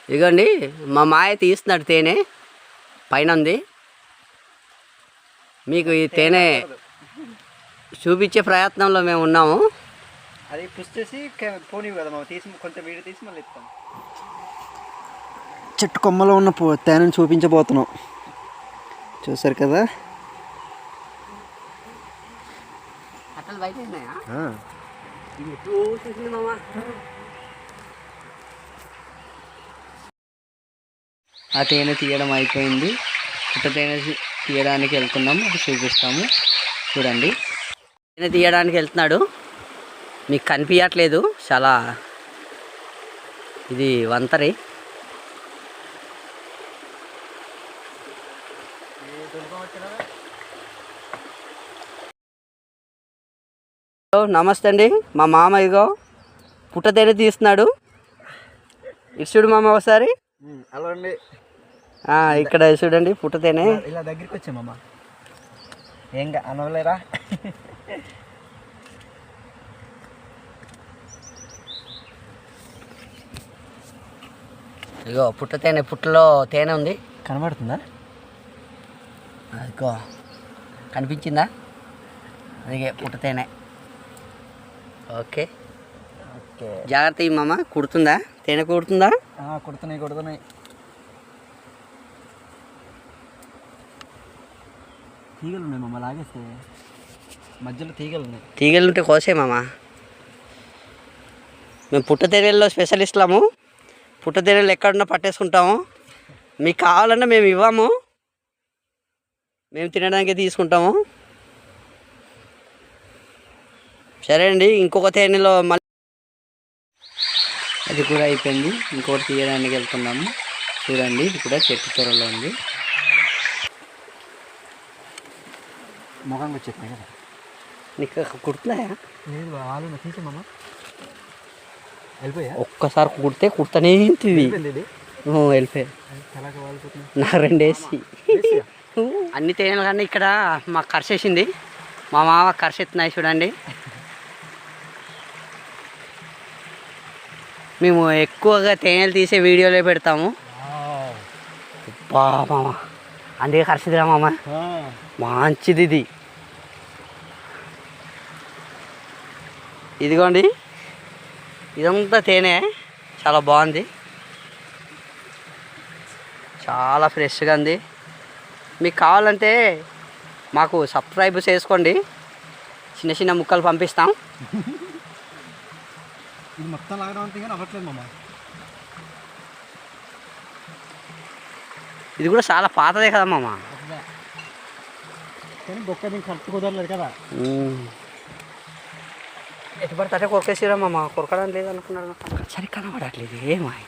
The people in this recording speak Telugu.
ఇదిగోండి మా మాయ తీస్తున్నాడు తేనె పైన ఉంది. మీకు ఈ తేనె చూపించే ప్రయత్నంలో మేము ఉన్నాము. అది పుష్ చేసి పోనీ కదా మనం తీసి కొంత వీడియో తీసి మళ్ళీ ఇస్తాం. చెట్టు కొమ్మలో ఉన్న తేనెని చూపించబోతున్నాం. చూసారు కదా, అట్టలు బయట ఉన్నాయా? ఆ తేనె తీయడం అయిపోయింది. పుట్ట తేనె తీయడానికి వెళ్తున్నాము, అది చూపిస్తాము చూడండి. తేనె తీయడానికి వెళ్తున్నాడు, మీకు కనిపించట్లేదు, చాలా ఇది వంతరి. నమస్తే అండి, మా మామ ఇదిగో పుట్ట తేనె తీస్తున్నాడు. ఇటు చూడు మామ ఒకసారి. హలో అండి. ఇక్కడ చూడండి పుట్ట తేనె. ఇలా దగ్గరికి వచ్చామమ్మ, ఏం అనవలేరా. ఇగో పుట్ట తేనె, పుట్టలో తేనె ఉంది, కనబడుతుందా? ఇగో కనిపించిందా? అదిగే పుట్ట తేనె. ఓకే ఓకే, జాగ్రత్త ఈ మామ. కుడుతుందా తేనె? కుడుతుందా? కుడుతున్నాయి. తీగలు ఉన్నాయి మామ, లాగేస్తే మధ్యలో తీగలు ఉన్నాయి. తీగలు ఉంటే కోసే మామ. మేము పుట్ట తేనెల్లో స్పెషలిస్టులము. పుట్ట తేనెలు ఎక్కడున్నా పట్టేసుకుంటాము. మీకు కావాలన్నా మేము ఇవ్వము, మేము తినడానికి తీసుకుంటాము. సరే అండి, ఇంకొక తేనెలో మళ్ళీ అది కూడా అయిపోయింది. ఇంకోటి తీయడానికి వెళ్తున్నాము చూడండి. ఇది కూడా చెట్టు త్వరలో ఉంది. ముఖంగా వచ్చేస్తున్నాయి కదా. నీకు కుడుతున్నాయా? లేదు, వాళ్ళు తీసామమ్మా, వెళ్ళిపోయా. ఒక్కసారి కుడితే కుడతానే తింది, వెళ్ళిపోయా. నా 2 వేసి అన్ని తేనెలు కానీ ఇక్కడ మాకు కరిసేసింది. మా మామ కరిసెత్తున్నాయి చూడండి. మేము ఎక్కువగా తేనెలు తీసే వీడియోలే పెడతాము. మామ అందుకే కరిసిదిరా మామ, మంచిది ఇది. ఇదిగోండి, ఇదంతా తేనె, చాలా బాగుంది, చాలా ఫ్రెష్గా ఉంది. మీకు కావాలంటే మాకు సబ్స్క్రైబ్ చేసుకోండి, చిన్న చిన్న ముక్కలు పంపిస్తాం. ఇది మొత్తం లాగడం అంతే కానీ అవ్వట్లేదు మామ. ఇది కూడా చాలా పాతదే కదా మామ. కానీ బొక్క దీనికి కరెక్ట్ కుదరలేదు కదా. ఎటు పడితే కొరకేసిరా మామ, కొరకడం లేదనుకున్నారు. సరే కనబడట్లేదు ఏమాయి.